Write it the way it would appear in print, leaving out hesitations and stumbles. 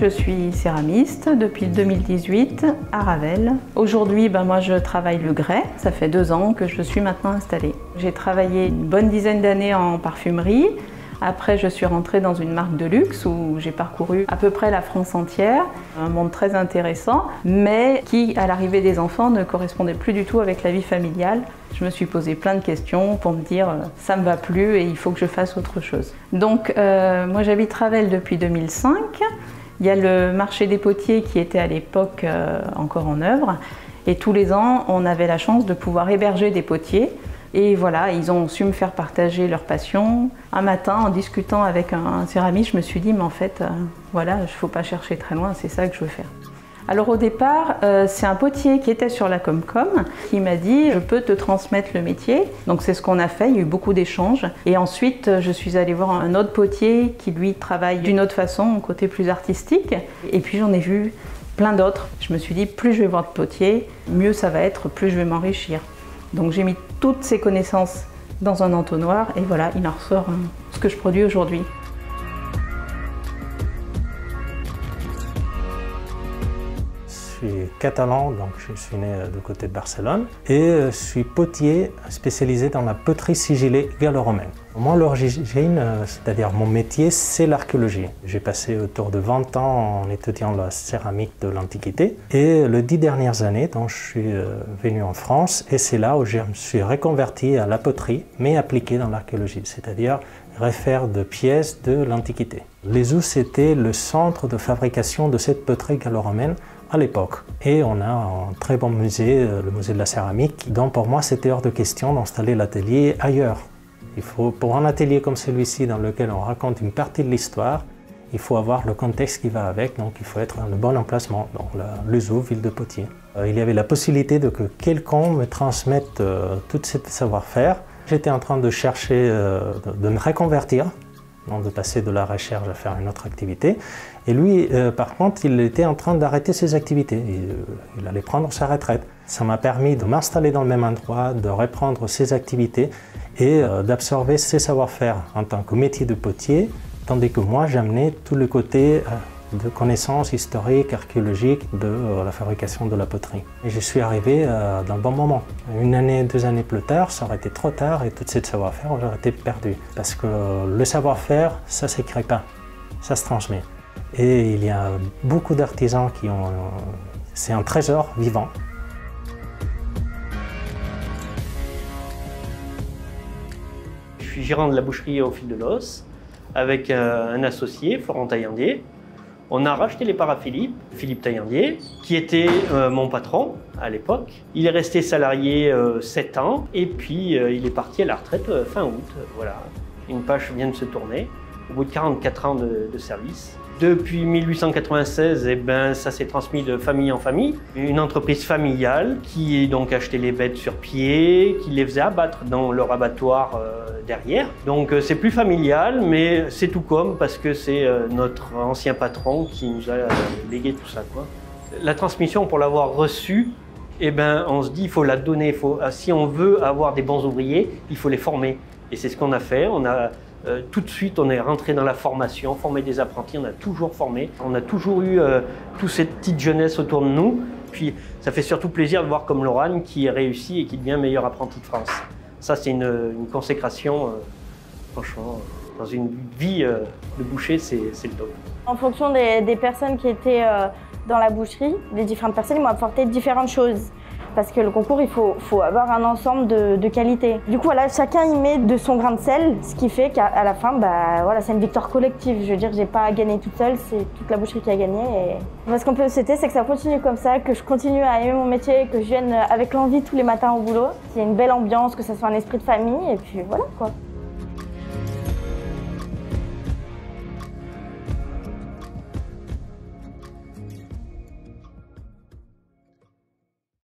Je suis céramiste depuis 2018 à Ravel. Aujourd'hui, moi je travaille le grès. Ça fait 2 ans que je suis maintenant installée. J'ai travaillé une bonne dizaine d'années en parfumerie. Après, je suis rentrée dans une marque de luxe où j'ai parcouru à peu près la France entière. Un monde très intéressant, mais qui, à l'arrivée des enfants, ne correspondait plus du tout avec la vie familiale. Je me suis posé plein de questions pour me dire ça me va plus et il faut que je fasse autre chose. Donc, moi j'habite Ravel depuis 2005. Il y a le marché des potiers qui était à l'époque encore en œuvre. Et tous les ans, on avait la chance de pouvoir héberger des potiers. Et voilà, ils ont su me faire partager leur passion. Un matin, en discutant avec un céramiste, je me suis dit, mais en fait, voilà, il ne faut pas chercher très loin, c'est ça que je veux faire. Alors au départ, c'est un potier qui était sur la Comcom qui m'a dit, je peux te transmettre le métier. Donc c'est ce qu'on a fait, il y a eu beaucoup d'échanges. Et ensuite, je suis allée voir un autre potier qui lui travaille d'une autre façon, côté plus artistique. Et puis j'en ai vu plein d'autres. Je me suis dit, plus je vais voir de potiers, mieux ça va être, plus je vais m'enrichir. Donc j'ai mis toutes ces connaissances dans un entonnoir et voilà, il en ressort ce que je produis aujourd'hui. Je suis catalan, donc je suis né du côté de Barcelone et je suis potier spécialisé dans la poterie sigillée gallo-romaine. Moi, l'origine, c'est-à-dire mon métier, c'est l'archéologie. J'ai passé autour de 20 ans en étudiant la céramique de l'Antiquité et les 10 dernières années, donc, je suis venu en France et c'est là où je me suis reconverti à la poterie, mais appliquée dans l'archéologie, c'est-à-dire refaire de pièces de l'Antiquité. Les Ouzes, c'était le centre de fabrication de cette poterie gallo-romaine à l'époque. Et on a un très bon musée, le musée de la céramique, donc pour moi c'était hors de question d'installer l'atelier ailleurs. Il faut, pour un atelier comme celui-ci dans lequel on raconte une partie de l'histoire, il faut avoir le contexte qui va avec, donc il faut être dans le bon emplacement, donc les Ouzes, ville de Potiers. Il y avait la possibilité de que quelqu'un me transmette tout ce savoir-faire. J'étais en train de chercher de me reconvertir, donc de passer de la recherche à faire une autre activité. Et lui, par contre, il était en train d'arrêter ses activités. Il allait prendre sa retraite. Ça m'a permis de m'installer dans le même endroit, de reprendre ses activités et d'absorber ses savoir-faire en tant que métier de potier, tandis que moi, j'amenais tout le côté de connaissances historiques, archéologiques de la fabrication de la poterie. Et je suis arrivé dans le bon moment. 1 année, 2 années plus tard, ça aurait été trop tard et tout ce savoir-faire aurait été perdu. Parce que le savoir-faire, ça ne s'écrit pas, ça se transmet. Et il y a beaucoup d'artisans qui ont... C'est un trésor vivant. Je suis gérant de la boucherie au Fil de l'Os avec un associé, Florent Taillandier. On a racheté les parts à Philippe Taillandier, qui était mon patron à l'époque. Il est resté salarié 7 ans et puis il est parti à la retraite fin août. Voilà, une page vient de se tourner au bout de 44 ans de service. Depuis 1896, ça s'est transmis de famille en famille. Une entreprise familiale qui donc achetait les bêtes sur pied, qui les faisait abattre dans leur abattoir derrière. Donc c'est plus familial, mais c'est tout comme parce que c'est notre ancien patron qui nous a légué tout ça, quoi. La transmission, pour l'avoir reçue, on se dit il faut la donner. Si on veut avoir des bons ouvriers, il faut les former. Et c'est ce qu'on a fait. Tout de suite, on est rentré dans la formation, former des apprentis, on a toujours formé. On a toujours eu toute cette petite jeunesse autour de nous. Puis ça fait surtout plaisir de voir comme Laurent qui réussit et qui devient meilleur apprenti de France. Ça, c'est une consécration, franchement, dans une vie de boucher, c'est le top. En fonction des personnes qui étaient dans la boucherie, les différentes personnes m'ont apporté différentes choses. Parce que le concours, il faut avoir un ensemble de qualité. Du coup, voilà, chacun y met de son grain de sel, ce qui fait qu'à la fin, voilà, c'est une victoire collective. Je veux dire, j'ai pas gagné toute seule, c'est toute la boucherie qui a gagné. Et... Ce qu'on peut souhaiter, c'est que ça continue comme ça, que je continue à aimer mon métier, que je vienne avec l'envie tous les matins au boulot. Qu'il y ait une belle ambiance, que ça soit un esprit de famille, et puis voilà, quoi.